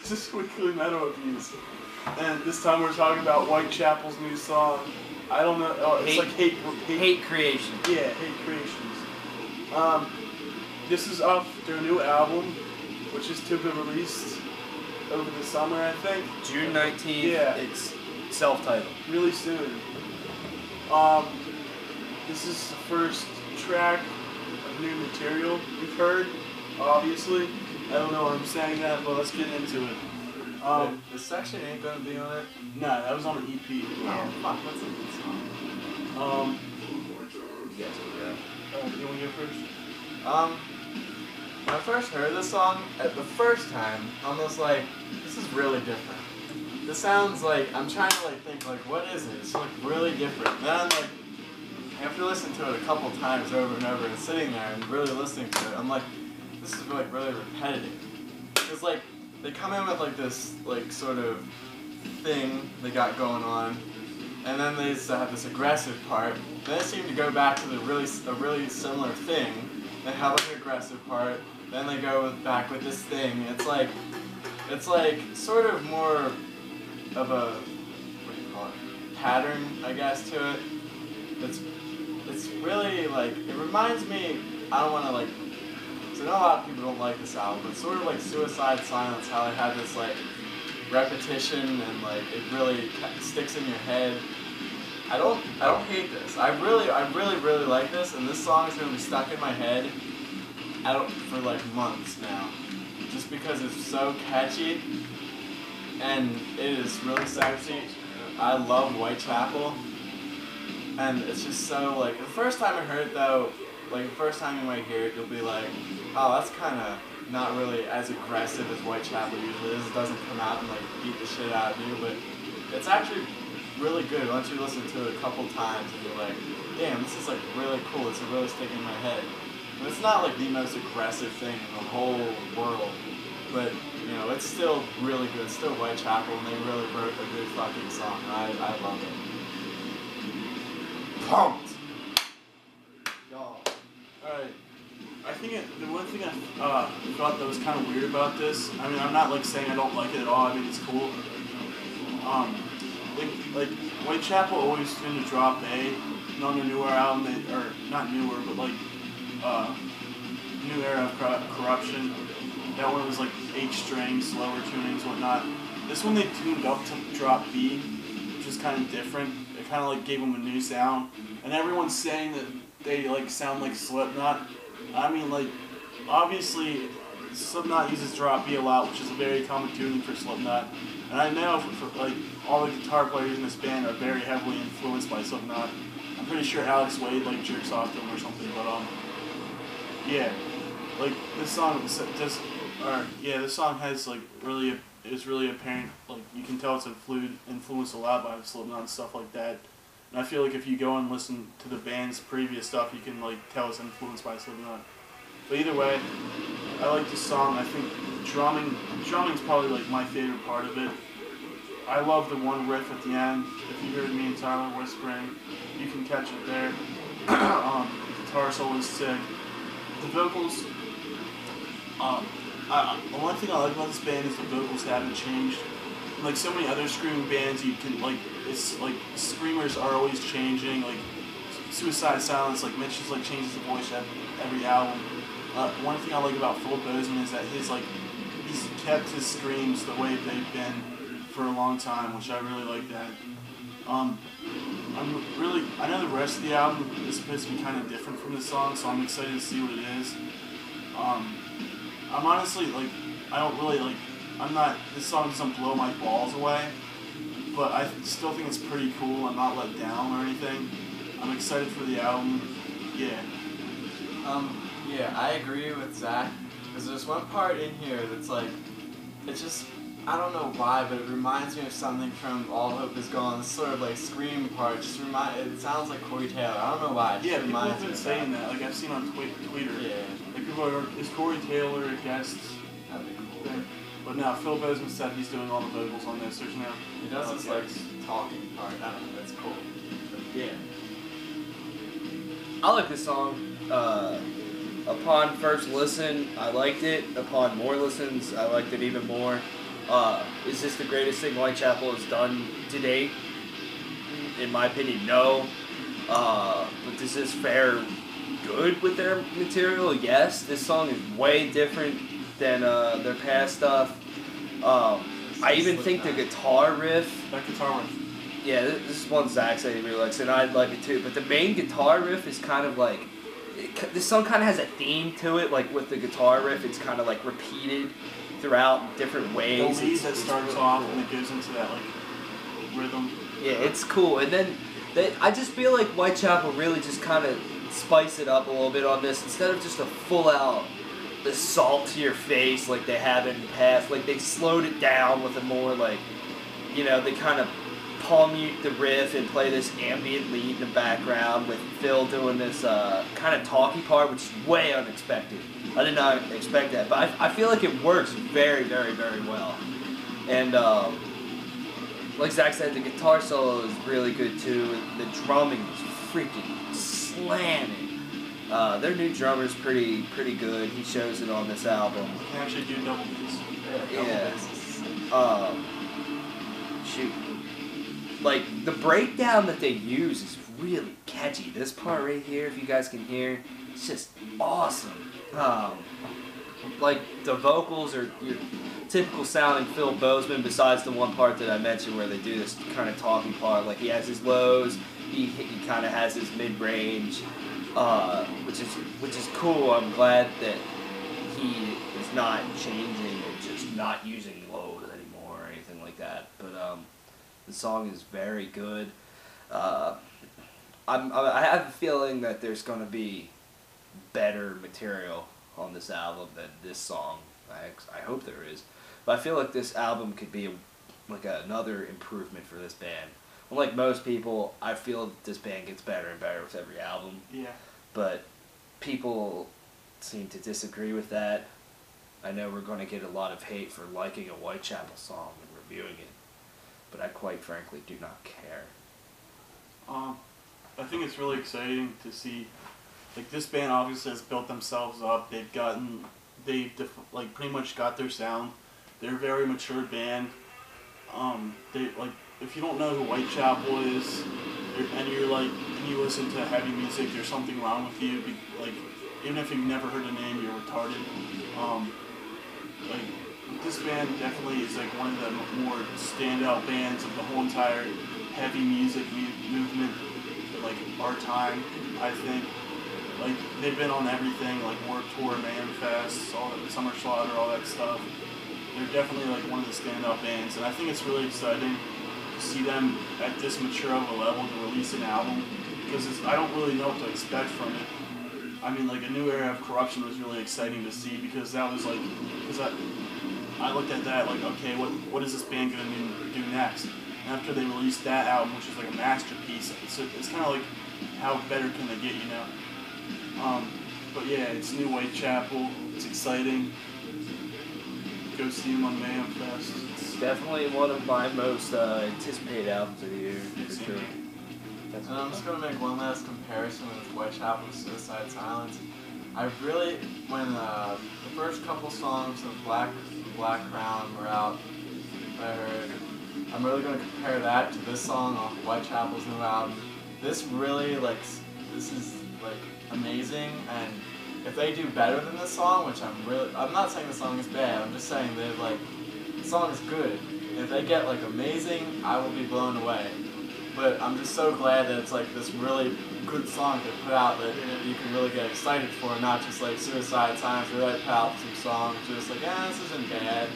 This is Weekly Metal Abuse. And this time we're talking about Whitechapel's new song. I don't know. Oh, it's like Hate Creation. Yeah, Hate Creations. This is off their new album, which is to be released over the summer, I think. June 19th. Yeah. It's self-titled. Really soon. This is the first track of new material we've heard, obviously. I don't know why I'm saying that, but let's get into it. The section ain't gonna be on it. Nah, that was on an EP. Oh, fuck, that's a good song. You want to go first? When I first heard this song, at the first time, I was like, this is really different. This sounds like, I'm trying to like think like, what is it? It's like really different. Then I'm like, after listening to it a couple times over and over and sitting there and really listening to it, I'm like, this is like really repetitive. Because like, they come in with like this like sort of thing they got going on, and then they just have this aggressive part. Then they seem to go back to a really similar thing. They have like an aggressive part. Then they go back with this thing. It's like sort of more of a, what do you call it, pattern, I guess, to it. It's really like, it reminds me, I don't want to like, because I know a lot of people don't like this album, but sort of like Suicide Silence, how they have this like repetition and like it really sticks in your head. I don't hate this. I really like this, and this song is gonna be stuck in my head for like months now, just because it's so catchy and it is really sexy. I love Whitechapel, and it's just so like, the first time I heard it though, like the first time you might hear it, you'll be like, oh, that's kind of not really as aggressive as Whitechapel usually is. It doesn't come out and like beat the shit out of you, but it's actually really good once you listen to it a couple times and you're like, damn, this is like really cool. It's really sticking in my head. And it's not like the most aggressive thing in the whole world, but you know, it's still really good. It's still Whitechapel, and they really wrote a good fucking song. I love it. Pumped. Y'all. Alright. I think the one thing I thought that was kind of weird about this, I mean, I'm not like saying I don't like it at all. I mean, it's cool. Like Whitechapel always seemed to drop on their newer album, or not newer, but like New Era of Corruption. That one was like 8 strings, slower tunings, whatnot. This one they tuned up to drop B, which is kind of different. It kind of like gave them a new sound, and everyone's saying that they like sound like Slipknot. I mean, like, obviously, Slipknot uses drop B a lot, which is a very common tuning for Slipknot. And I know, like, all the guitar players in this band are very heavily influenced by Slipknot. I'm pretty sure Alex Wade, like, jerks off to them or something, but, yeah. Like, this song this song has, like, is really apparent. Like, you can tell it's influenced a lot by Slipknot and stuff like that. And I feel like if you go and listen to the band's previous stuff, you can like tell it's influenced by Slipknot. But either way, I like this song. I think drumming's probably like my favorite part of it. I love the one riff at the end. If you heard me and Tyler whispering, you can catch it there. Guitar solo is sick. The vocals, the one thing I like about this band is the vocals haven't changed. Like so many other screaming bands, you can like, it's like screamers are always changing. Like Suicide Silence, like Mitch just like changes the voice every album. One thing I like about Phil Bozeman is that he's kept his screams the way they've been for a long time, which I really like that. I know the rest of the album is supposed to be kind of different from this song, so I'm excited to see what it is. I'm honestly like, I don't really like. This song doesn't blow my balls away, but I still think it's pretty cool. I'm not let down or anything. I'm excited for the album. Yeah. Yeah, I agree with Zach, because there's one part in here that's like, it's just, I don't know why, but it reminds me of something from All Hope Is Gone. This sort of like scream part, it sounds like Corey Taylor. I don't know why. Yeah, people have been saying that. Like I've seen on Twitter. Yeah. Like people are, is Corey Taylor a guest? That'd be cool. But now Phil Bozeman said he's doing all the vocals on this. There's no. He does this like talking part. I don't know. That's cool. Yeah. I like this song. Upon first listen, I liked it. Upon more listens, I liked it even more. Is this the greatest thing Whitechapel has done to date? In my opinion, no. But does this fare good with their material? Yes. This song is way different than their past stuff. I even think the guitar riff. That guitar riff. Yeah, this is one Zach said he really likes, and I like it too. But the main guitar riff is kind of like, this song kind of has a theme to it. Like with the guitar riff, it's kind of like repeated throughout different ways. The lead that starts really off and it goes into that like rhythm. Yeah, it's cool. And then I just feel like Whitechapel really just kind of spice it up a little bit on this instead of just a full out assault to your face like they have in the past. Like they slowed it down with a more like, you know, they kind of palm mute the riff and play this ambient lead in the background with Phil doing this kind of talky part, which is way unexpected. I did not expect that, but I feel like it works very, very, very well. And like Zach said, the guitar solo is really good too. The drumming is freaking slamming. Their new drummer's pretty good. He shows it on this album. You can actually do double bass. Yeah. Shoot. Like, the breakdown that they use is really catchy. This part right here, if you guys can hear, it's just awesome. Like, the vocals are your typical sounding Phil Bozeman, besides the one part that I mentioned where they do this kind of talking part. Like, he has his lows, he kind of has his mid-range, which is cool. I'm glad that he is not changing and just not using lows anymore or anything like that. But, the song is very good. I have a feeling that there's going to be better material on this album than this song. I hope there is. But I feel like this album could be another improvement for this band. Unlike most people, I feel that this band gets better and better with every album. Yeah. But people seem to disagree with that. I know we're going to get a lot of hate for liking a Whitechapel song and reviewing it. But I quite frankly do not care. I think it's really exciting to see, like, this band obviously has built themselves up. They've pretty much got their sound. They're a very mature band. If you don't know who Whitechapel is, and you listen to heavy music, there's something wrong with you. Like, even if you've never heard the name, you're retarded. This band definitely is like one of the more standout bands of the whole entire heavy music movement, like our time. I think, like, they've been on everything, like Warped Tour, Manfest, all that, Summer Slaughter, all that stuff. They're definitely like one of the standout bands, and I think it's really exciting to see them at this mature of a level to release an album, because I don't really know what to expect from it. I mean, like, A New Era of Corruption was really exciting to see, because that was like, I looked at that like, okay, what is this band gonna do next? And after they released that album, which is like a masterpiece, it's kind of like, how better can they get, you know? But yeah, it's new Whitechapel. It's exciting. Go see them on Manfest. It's definitely one of my most anticipated albums of the year, for sure. And I'm just going to make one last comparison with Whitechapel's Suicide Silence. When the first couple songs of Black Crown were out, I'm really going to compare that to this song off Whitechapel's new album. This is amazing, and if they do better than this song, which I'm not saying the song is bad, I'm just saying that the song is good. If they get amazing, I will be blown away. But I'm just so glad that it's this really good song to put out that you can really get excited for, not just Suicide Silence, where they put out some songs just this isn't bad,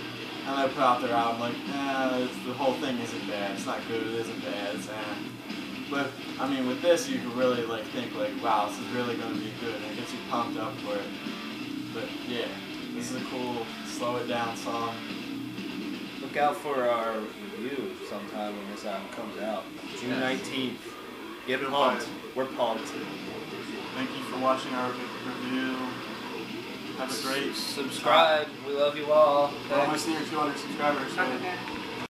and they put out their album the whole thing isn't bad, it's not good, it isn't bad, it's But I mean, with this, you can really think wow, this is really going to be good, and it gets you pumped up for it. But yeah, this is a cool, slow it down song. Look out for our review sometime when this album comes out. June 19th. Get pumped. We're pumped. Thank you for watching our review. Have a great subscribe. We love you all. We're almost near 200 subscribers. So